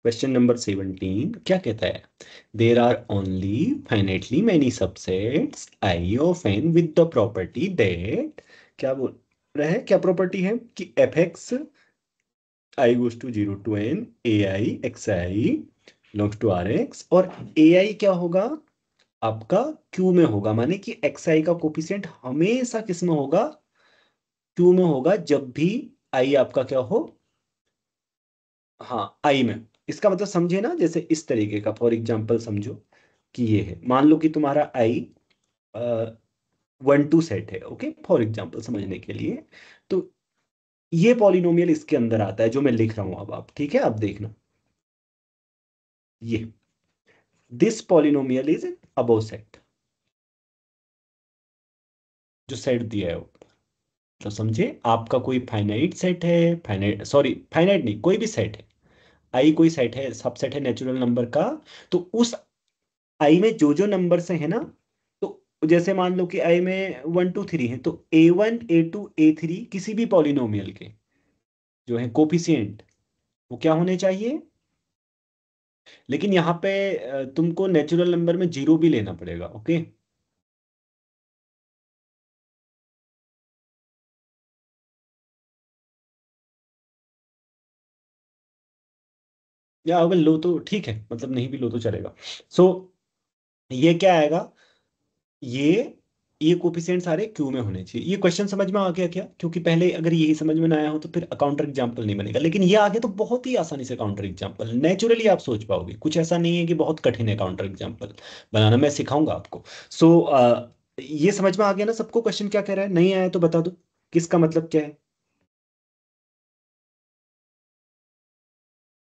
Question number 17 क्या कहता है? There are only finitely many subsets I of N with the property that, क्या बोल रहा है, क्या प्रॉपर्टी है कि F X I goes to 0 to N A I x I belongs to R X, और ए आई क्या होगा आपका, क्यू में होगा। माने कि एक्स आई का कोफिशिएंट हमेशा किस में होगा, क्यू में होगा, जब भी आई आपका क्या हो, हाँ आई में। इसका मतलब समझे ना, जैसे इस तरीके का फॉर एग्जांपल समझो कि ये है, मान लो कि तुम्हारा आई 1 2 सेट है, ओके, फॉर एग्जांपल समझने के लिए। तो ये पॉलिनोमियल इसके अंदर आता है जो मैं लिख रहा हूं अब, आप ठीक है, अब देखना, ये this polynomial is in above set, जो सेट दिया है ऊपर। तो समझे, आपका कोई फाइनाइट सेट है, फाइनाइट सॉरी फाइनाइट नहीं, कोई भी सेट है, आई कोई सेट है, सबसेट है नेचुरल नंबर का। तो उस आई में जो जो नंबर से है ना, तो जैसे मान लो कि आई में 1 2 3 है, तो A1 A2 A3 किसी भी पॉलिनोमियल के जो है कोफिशिएंट, वो क्या होने चाहिए। लेकिन यहाँ पे तुमको नेचुरल नंबर में जीरो भी लेना पड़ेगा, ओके। या अगर लो तो ठीक है, मतलब नहीं भी लो तो चलेगा। सो ये क्या आएगा, ये ये कोफिशिएंट सारे क्यू में होने चाहिए। ये क्वेश्चन समझ में आ गया क्या? क्योंकि पहले अगर यही समझ में ना आया हो तो फिर काउंटर एग्जांपल नहीं बनेगा, लेकिन ये आगे तो बहुत ही आसानी से काउंटर एग्जांपल नेचुरली आप सोच पाओगे। कुछ ऐसा नहीं है कि बहुत कठिन है काउंटर एग्जांपल बनाना, मैं सिखाऊंगा आपको। सो ये समझ में आ गया ना सबको, क्वेश्चन क्या कह रहा है? नहीं आया तो बता दो किसका मतलब क्या है।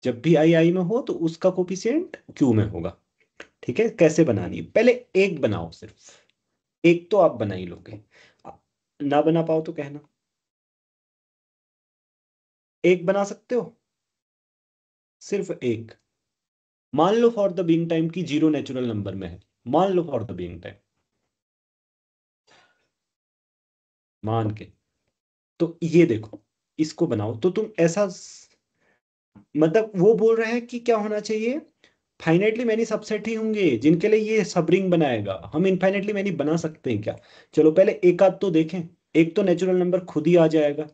जब भी आई आई में हो तो उसका कोफिशिएंट क्यू में होगा। ठीक है, कैसे बनानी है? पहले एक बनाओ, सिर्फ एक तो आप बना ही लोगे। ना बना पाओ तो कहना। एक बना सकते हो, सिर्फ एक। मान लो फॉर द बीइंग टाइम की जीरो नेचुरल नंबर में है, मान लो फॉर द बीइंग टाइम, मान के। तो ये देखो, इसको बनाओ तो तुम ऐसा मतलब वो बोल रहे हैं कि क्या होना चाहिए, फाइनाइटली मैनी सबसेट ही होंगे जिनके लिए ये सब रिंग बनाएगा। हम इनफाइनाइटली मैनी बना सकते हैं क्या? चलो पहले एक आध तो देखें। एक तो नेचुरल नंबर खुद ही आ जाएगा,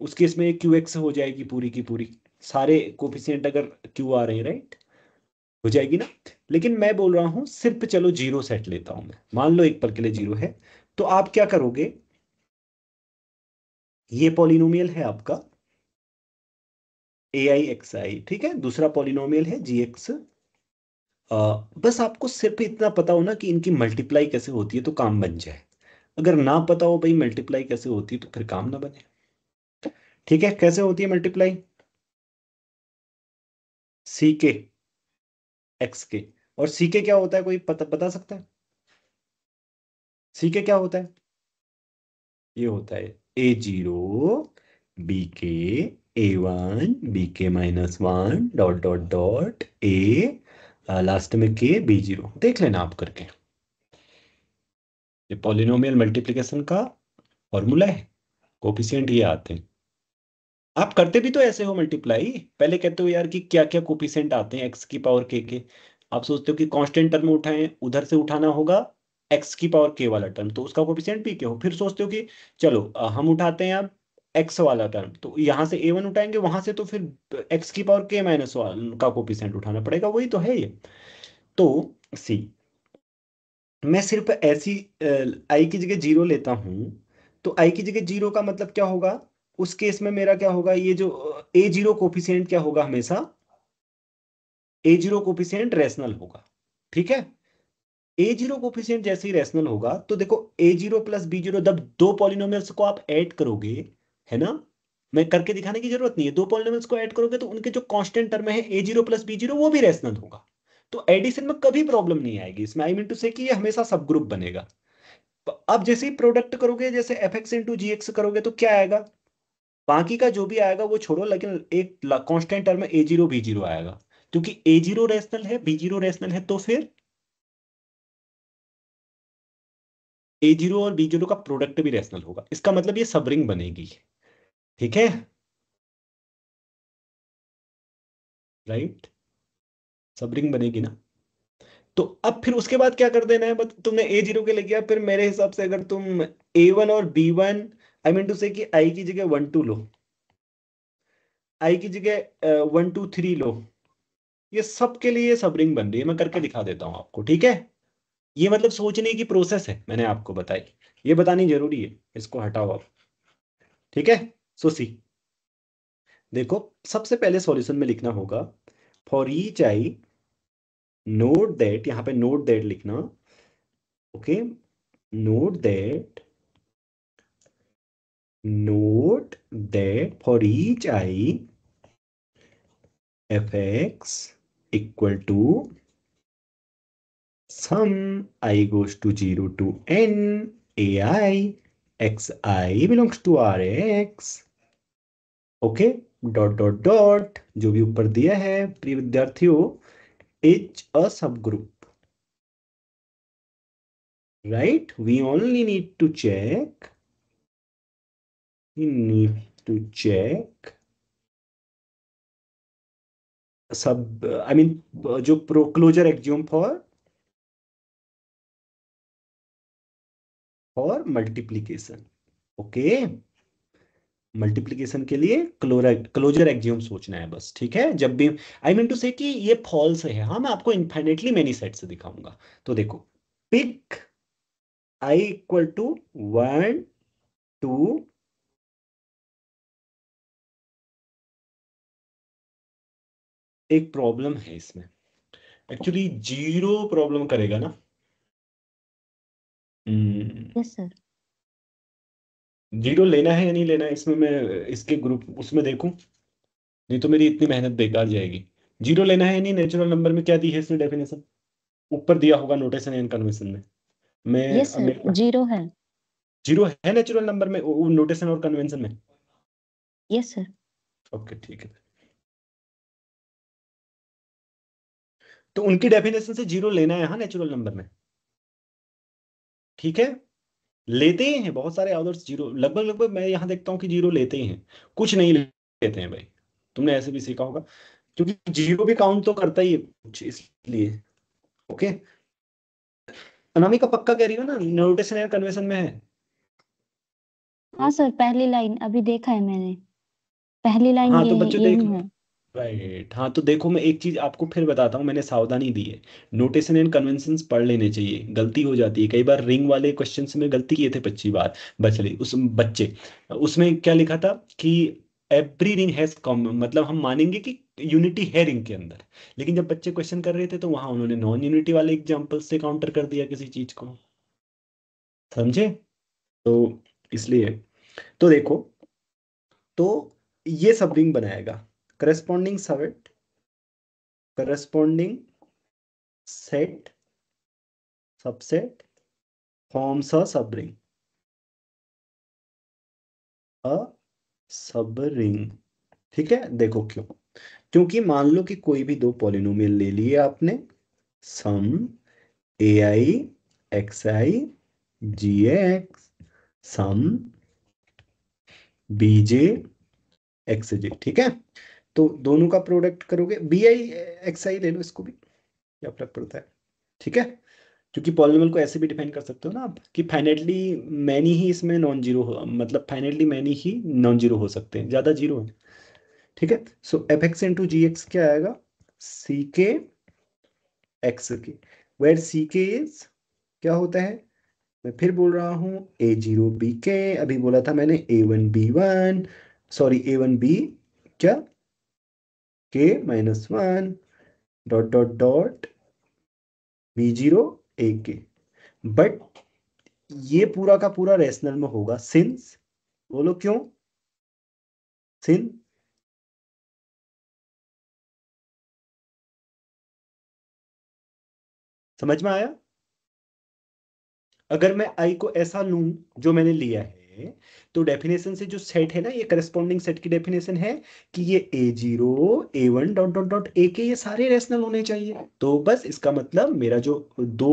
उसके इसमें क्यू एक्स हो जाएगी पूरी की पूरी, सारे कोफिशिएंट अगर क्यू आ रहे हैं, राइट, हो जाएगी ना। लेकिन मैं बोल रहा हूं सिर्फ, चलो जीरो सेट लेता हूं मैं, मान लो एक पल के लिए जीरो है। तो आप क्या करोगे, ये पॉलिनोमियल है आपका ए आई एक्स आई, ठीक है, दूसरा पॉलिनोमियल है जी एक्स। बस आपको सिर्फ इतना पता हो ना कि इनकी मल्टीप्लाई कैसे होती है तो काम बन जाए। अगर ना पता हो भाई मल्टीप्लाई कैसे होती है तो फिर काम ना बने। ठीक है, कैसे होती है मल्टीप्लाई? सी के एक्स के, और सी के क्या होता है, कोई पता बता सकता है? सी के क्या होता है? ये होता है A0 बी के A1 बी के -1 dot dot dot A, last में के B0। देख लेना आप करके, ये पॉलिनोमियल मल्टीप्लिकेशन का फॉर्मूला है, कोफिशिएंट ये आते हैं। आप करते भी तो ऐसे हो मल्टीप्लाई, पहले कहते हो यार कि क्या क्या कोफिशिएंट आते हैं एक्स की पावर के। आप सोचते हो कि कांस्टेंट टर्म उठाएं, उधर से उठाना होगा एक्स की पावर के वाला टर्म, तो उसका कोफिशिएंट पी के हो। फिर सोचते हो कि चलो हम उठाते हैं अब एक्स वाला टर्म, तो यहाँ से ए वन उठाएंगे, वहां से तो फिर एक्स की पावर के -1 का कोफिशिएंट उठाना पड़ेगा, वही तो है ये। तो सी, मैं सिर्फ ऐसी आई की जगह जीरो लेता हूं, तो आई की जगह जीरो का मतलब क्या होगा, उस केस में मेरा क्या होगा, ये जो A0 कोफिशिएंट क्या होगा हमेशा, A0 कोफिशिएंट रैशनल होगा। ठीक है, A0 कोफिशिएंट जैसे ही रैशनल होगा तो देखो A0 प्लस B0, जब दो पॉलिनोमियल्स को आप ऐड करोगे, है ना, मैं करके दिखाने की जरूरत नहीं है, दो पॉलिनोमियल्स को ऐड करोगे तो उनके जो कांस्टेंट टर्म है A0 प्लस B0 वो भी रैशनल होगा। तो एडिशन में कभी प्रॉब्लम नहीं आएगी इसमें, आई मीन टू से कि ये हमेशा सब ग्रुप बनेगा। अब जैसे ही प्रोडक्ट करोगे, जैसे एफ एक्स इंटू जी एक्स करोगे तो क्या आएगा, बाकी का जो भी आएगा वो छोड़ो, लेकिन एक कांस्टेंट टर्म में A0 B0 आएगा। क्योंकि A0 रैशनल है, B0 रैशनल है, तो फिर A0 और B0 का प्रोडक्ट भी रैशनल होगा, इसका मतलब ये सब रिंग बनेगी। ठीक है, राइट। सब रिंग बनेगी ना। तो अब फिर उसके बाद क्या कर देना है, बस तुमने A0 के ले गया, फिर मेरे हिसाब से अगर तुम A1 और B1, आई मीन टू से कि आई की जगह 1 2 लो, आई की जगह 1 2 3 लो, ये सब के लिए सब रिंग बन रही है। मैं करके दिखा देता हूँ आपको, ठीक है। ये मतलब सोचने की प्रोसेस है, मैंने आपको बताई, ये बतानी जरूरी है, इसको हटाओ आप, ठीक है। सो सी, देखो सबसे पहले सॉल्यूशन में लिखना होगा for each I note that, यहां पे नोट दैट लिखना, okay. Note that, note that for each I F X equal to sum I goes to 0 to n ai xi belongs to Rx, okay. Dot dot dot, जो भी ऊपर दिया है प्रिय विद्यार्थियों, is a subgroup, right. We only need to check, we need to check सब, I mean जो pro closure axiom for multiplication, okay. Multiplication के लिए क्लोजर एक्जियोम सोचना है बस, ठीक है। जब भी आई मीन टू से कि ये फॉल्स है, हाँ मैं आपको इनफाइनेटली मेनी सेट से दिखाऊंगा। तो देखो, पिक आई इक्वल टू 1 2, एक प्रॉब्लम है इसमें, एक्चुअली 0 प्रॉब्लम करेगा ना। Yes sir. 0 लेना है या नहीं लेना है, इसमें मैं इसके ग्रुप उसमें देखूं, नहीं तो मेरी इतनी मेहनत बेकार जाएगी। 0 लेना है या नहीं, नेचुरल नंबर में क्या दी है इसने डेफिनेशन, ऊपर दिया होगा नोटेशन एंड कन्वेंशन में। यस मैं सर, मेरे 0 है। 0 है नेचुरल नंबर में नोटेशन और कन्वेंशन में। Yes sir. ओके ठीक है, तो उनकी डेफिनेशन से 0 लेना है हाँ नेचुरल नंबर में, ठीक है। लेते ही हैं बहुत सारे ऑथर्स 0, लगभग लगभग मैं यहाँ देखता हूँ कि 0 लेते ही हैं, कुछ नहीं लेते हैं भाई। तुमने ऐसे भी सीखा होगा, क्योंकि 0 भी काउंट तो करता ही है कुछ, इसलिए, ओके। अनामिका पक्का कह रही हो ना नोटेशन या कन्वेंशन में है। हाँ सर, पहली लाइन अभी देखा है मैंने, पहली लाइन हाँ तो यही बच्चों देख यही लो, है। राइट। हाँ तो देखो मैं एक चीज आपको फिर बताता हूँ, मैंने सावधानी दी है, नोटेशन एंड कन्वेंशंस पढ़ लेने चाहिए, गलती हो जाती है कई बार। रिंग वाले क्वेश्चंस में गलती किए थे 25 बार बचले उस बच्चे, उसमें क्या लिखा था कि एवरी रिंग हैज कॉमन, मतलब हम मानेंगे कि यूनिटी है रिंग के अंदर, लेकिन जब बच्चे क्वेश्चन कर रहे थे तो वहां उन्होंने नॉन यूनिटी वाले एग्जाम्पल से काउंटर कर दिया किसी चीज को, समझे। तो इसलिए, तो देखो, तो ये सब रिंग बनाएगा, corresponding set, corresponding set subset forms a सब रिंग, अ सब रिंग, ठीक है। देखो क्यों, क्योंकि मान लो कि कोई भी दो पॉलिनोमियल ले लिए आपने, sum a I x i g x, sum b j x j, ठीक है। तो दोनों का प्रोडक्ट करोगे, बी आई एक्स आई ले लो इसको भी, क्या फर्क पड़ता है, ठीक है। क्योंकि पॉलिनोमियल को ऐसे भी डिफाइन कर सकते हो ना आप कि फाइनाइटली मैनी ही इसमें नॉन जीरो हो, मतलब फाइनाइटली मैनी ही नॉन जीरो हो सकते हैं, ज्यादा जीरो है, ठीक है। सो एफ एक्स इंटू जी एक्स क्या आएगा, सी के एक्स के, वेर सी के इज क्या होता है, मैं फिर बोल रहा हूँ A0 बी के, अभी बोला था मैंने A1 B1, sorry A1 B क्या, K-1 dot dot dot B0 A के। बट ये पूरा का पूरा रेशनल में होगा सिंस, बोलो क्यों, सिंस, समझ में आया। अगर मैं आई को ऐसा लूं जो मैंने लिया है, तो डेफिनेशन से जो सेट है ना, ये करस्पॉन्डिंग सेट की डेफिनेशन है कि ये A0 A1 dot dot dot A के ये सारे रेशनल होने चाहिए। तो बस इसका मतलब मेरा जो दो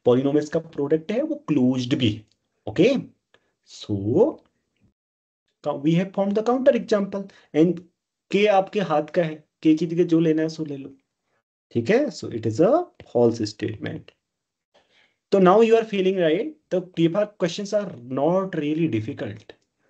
पॉलिनोमियल्स का प्रोडक्ट है वो क्लोज्ड भी है, okay. So we have found the counter example, and के आपके हाथ का है, के की जगह जो लेना है सो ले लो, ठीक है, so it is a false statement. तो now you are feeling right, the paper questions are not really difficult.